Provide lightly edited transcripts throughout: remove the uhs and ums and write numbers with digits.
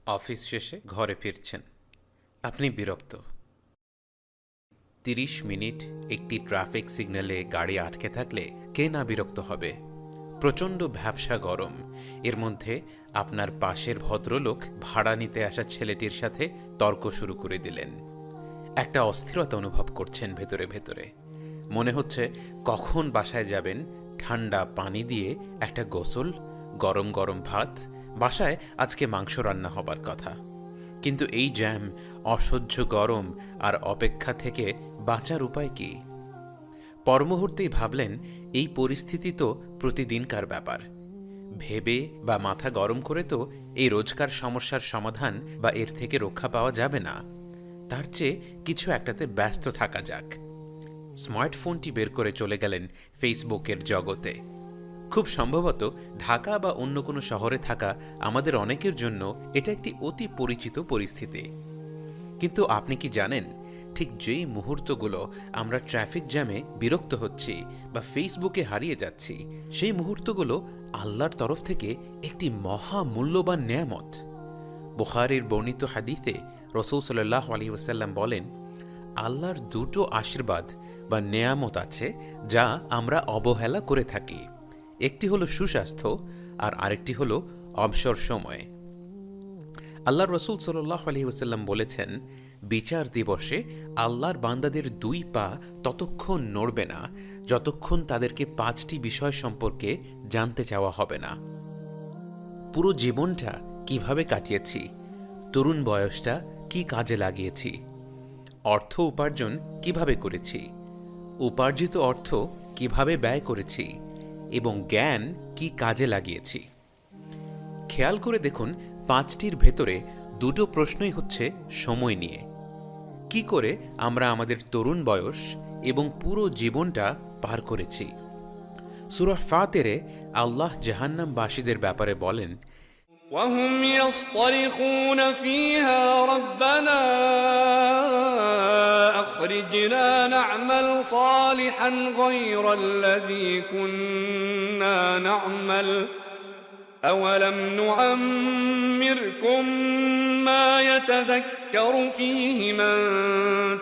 Office শেষে ঘরে ফিরছেন, আপনি বিরক্ত। ৩০ মিনিট একটি ট্রাফিক সিগন্যালে গাড়ি আটকে থাকলে কে না বিরক্ত হবে? প্রচণ্ড ভ্যাপসা গরম, এর মধ্যে আপনার পাশের ভদ্রলোক ভাড়া নিতে আসা ছেলেটির সাথে তর্ক শুরু করে দিলেন। একটা অস্থিরতা অনুভব করছেন ভেতরে ভেতরে। মনে হচ্ছে কখন বাসায় যাবেন, ঠান্ডা পানি দিয়ে একটা গোসল, গরম গরম ভাত, বাসায় আজকে মাংস রান্না হবার কথা। কিন্তু এই জ্যাম, অসহ্য গরম আর অপেক্ষা থেকে বাঁচার উপায় কি? পরমুহূর্তেই ভাবলেন, এই পরিস্থিতি তো প্রতিদিনকার ব্যাপার। ভেবে বা মাথা গরম করে তো এই রোজকার সমস্যার সমাধান বা এর থেকে রক্ষা পাওয়া যাবে না। তার চেয়ে কিছু একটাতে ব্যস্ত থাকা যাক। স্মার্টফোনটি বের করে চলে গেলেন ফেসবুকের জগতে। খুব সম্ভবত ঢাকা বা অন্য কোনো শহরে থাকা আমাদের অনেকের জন্য এটা একটি অতি পরিচিত পরিস্থিতি। কিন্তু আপনি কি জানেন, ঠিক যেই মুহূর্তগুলো আমরা ট্রাফিক জ্যামে বিরক্ত হচ্ছি বা ফেসবুকে হারিয়ে যাচ্ছি, সেই মুহূর্তগুলো আল্লাহর তরফ থেকে একটি মহা মূল্যবান নেয়ামত। বুখারীর বর্ণিত হাদিসে রাসূল সাল্লাল্লাহু আলাইহি ওয়াসাল্লাম বলেন, আল্লাহর দুটো আশীর্বাদ বা নেয়ামত আছে যা আমরা অবহেলা করে থাকি। একটি হলো সুস্বাস্থ্য আর আরেকটি হলো অবসর সময়। আল্লাহর রাসূল সাল্লাল্লাহু আলাইহি ওয়াসাল্লাম বলেছেন, বিচার দিবসে আল্লাহর বান্দাদের দুই পা ততক্ষণ নড়বে না যতক্ষণ তাদেরকে ৫টি বিষয় সম্পর্কে জানতে চাওয়া হবে না। পুরো জীবনটা কিভাবে কাটিয়েছি, তরুণ বয়সটা কি কাজে লাগিয়েছি, অর্থ উপার্জন কিভাবে করেছি, উপার্জিত অর্থ কিভাবে ব্যয় করেছি এবং জ্ঞান কি কাজে লাগিয়েছি। খেয়াল করে দেখুন, ৫টির ভেতরে দুটো প্রশ্নই হচ্ছে সময় নিয়ে। কি করে আমরা আমাদের তরুণ বয়স এবং পুরো জীবনটা পার করেছি। সূরা ফাতিরে আল্লাহ জাহান্নামবাসীদের ব্যাপারে বলেন, وهم يصطرخون فيها ربنا أخرجنا نعمل صالحا غير الذي كنا نعمل أولم نعمركم ما يتذكر فيه من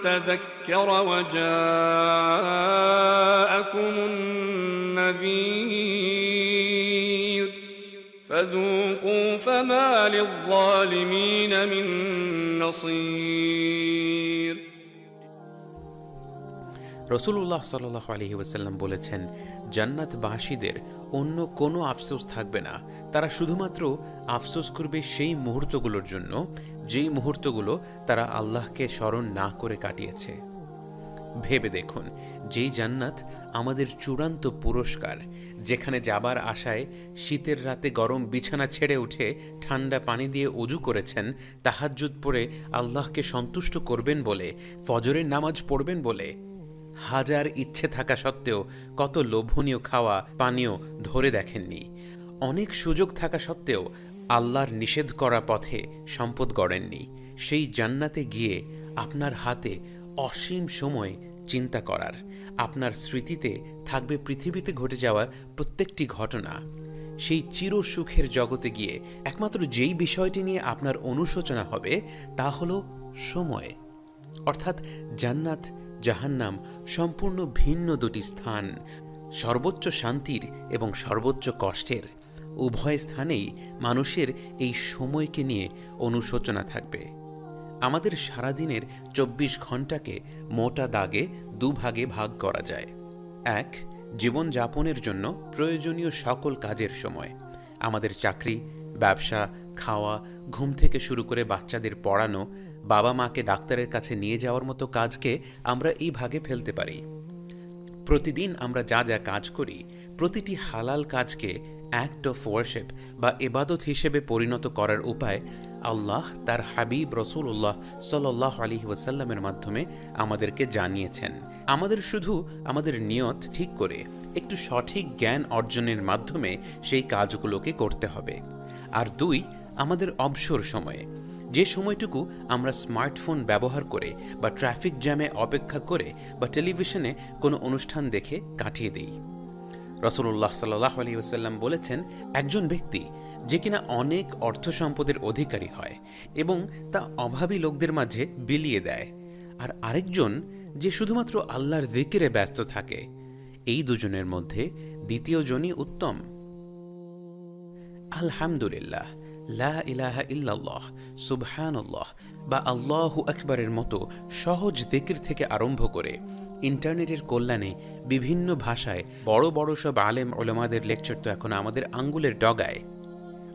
تذكر وجاءكم النذير فذوقوا فما للظالمين من نصير। রাসূলুল্লাহ সাল্লাল্লাহু আলাইহি ওয়াসাল্লাম বলেছেন, জান্নাতবাসীদের অন্য কোনো আফসোস থাকবে না। তারা শুধুমাত্র আফসোস করবে সেই মুহূর্তগুলোর জন্য যেই মুহূর্তগুলো তারা আল্লাহকে স্মরণ না করে কাটিয়েছে। ভেবে দেখুন, যেই জান্নাত আমাদের চূড়ান্ত পুরস্কার, যেখানে যাবার আশায় শীতের রাতে গরম বিছানা ছেড়ে উঠে ঠান্ডা পানি দিয়ে ওযু করেছেন, তাহাজ্জুদ পড়ে আল্লাহকে সন্তুষ্ট করবেন বলে, ফজরের নামাজ পড়বেন বলে, হাজার ইচ্ছে থাকা সত্ত্বেও কত লোভনীয় খাওয়া পানীয় ধরে দেখেননি, অনেক সুযোগ থাকা সত্ত্বেও আল্লাহর নিষেধ করা পথে সম্পদ গড়েননি। সেই জান্নাতে গিয়ে আপনার হাতে অসীম সময় চিন্তা করার, আপনার স্মৃতিতে থাকবে পৃথিবীতে ঘটে যাওয়ার প্রত্যেকটি ঘটনা। সেই চির সুখের জগতে গিয়ে একমাত্র যেই বিষয়টি নিয়ে আপনার অনুশোচনা হবে তা হলো সময়। অর্থাৎ জান্নাত জাহান্নাম সম্পূর্ণ ভিন্ন দুটি স্থান। সর্বোচ্চ শান্তির এবং সর্বোচ্চ কষ্টের উভয় স্থানেই মানুষের এই সময়কে নিয়ে অনুশোচনা থাকবে। আমাদের সারাদিনের ২৪ ঘণ্টাকে মোটা দাগে দুভাগে ভাগ করা যায়। ১, জীবনযাপনের জন্য প্রয়োজনীয় সকল কাজের সময়। আমাদের চাকরি, ব্যবসা, খাওয়া, ঘুম থেকে শুরু করে বাচ্চাদের পড়ানো, বাবা মাকে ডাক্তারের কাছে নিয়ে যাওয়ার মতো কাজকে আমরা এই ভাগে ফেলতে পারি। প্রতিদিন আমরা যা যা কাজ করি, প্রতিটি হালাল কাজকে অ্যাক্ট অফ ওয়ারশিপ বা ইবাদত হিসেবে পরিণত করার উপায় আল্লাহ তার হাবিব রাসূলুল্লাহ সাল্লাল্লাহু আলাইহি ওয়াসাল্লামের মাধ্যমে আমাদেরকে জানিয়েছেন। আমাদের শুধু আমাদের নিয়ত ঠিক করে একটু সঠিক জ্ঞান অর্জনের মাধ্যমে সেই কাজগুলোকে করতে হবে। আর ২, আমাদের অবসর সময়ে, যে সময়টুকু আমরা স্মার্টফোন ব্যবহার করে বা ট্রাফিক জ্যামে অপেক্ষা করে বা টেলিভিশনে কোনো অনুষ্ঠান দেখে কাটিয়ে দিই। রাসূলুল্লাহ সাল্লাল্লাহু আলাইহি ওয়াসাল্লাম বলেছেন, একজন ব্যক্তি যে কিনা অনেক অর্থ সম্পদের অধিকারী হয় এবং তা অভাবী লোকদের মাঝে বিলিয়ে দেয়, আর আরেকজন যে শুধুমাত্র আল্লাহর জিকিরে ব্যস্ত থাকে, এই দুজনের মধ্যে দ্বিতীয় জনই উত্তম। আলহামদুলিল্লাহ, লা ইলাহা ইল্লাল্লাহ, সুবহানাল্লাহ বা আল্লাহু আকবারের মতো সহজ জিকির থেকে আরম্ভ করে ইন্টারনেটের কল্যাণে বিভিন্ন ভাষায় বড় বড় সব আলেম ওলামাদের লেকচার তো এখন আমাদের আঙ্গুলের ডগায়।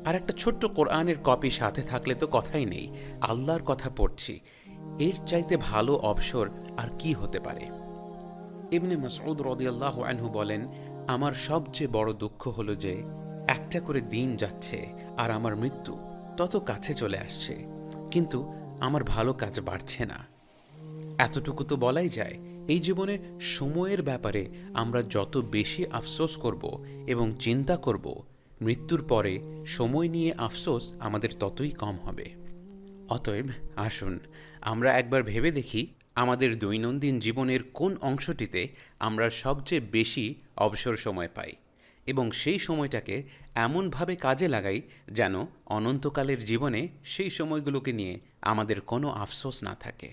আর একটা ছোট্ট কোরআনের কপি সাথে থাকলে তো কথাই নেই, আল্লাহর কথা পড়ছি, এর চাইতে ভালো অবসর আর কি হতে পারে। ইবনে মাসউদ রাদিয়াল্লাহু আনহু বলেন, আমার সবচেয়ে বড় দুঃখ হলো যে একটা করে দিন যাচ্ছে আর আমার মৃত্যু তত কাছে চলে আসছে, কিন্তু আমার ভালো কাজ বাড়ছে না। এতটুকু তো বলাই যায়, এই জীবনে সময়ের ব্যাপারে আমরা যত বেশি আফসোস করব এবং চিন্তা করব, মৃত্যুর পরে সময় নিয়ে আফসোস আমাদের ততই কম হবে। অতএব আসুন আমরা একবার ভেবে দেখি, আমাদের দৈনন্দিন জীবনের কোন অংশটিতে আমরা সবচেয়ে বেশি অবসর সময় পাই এবং সেই সময়টাকে এমনভাবে কাজে লাগাই যেন অনন্তকালের জীবনে সেই সময়গুলোকে নিয়ে আমাদের কোনো আফসোস না থাকে।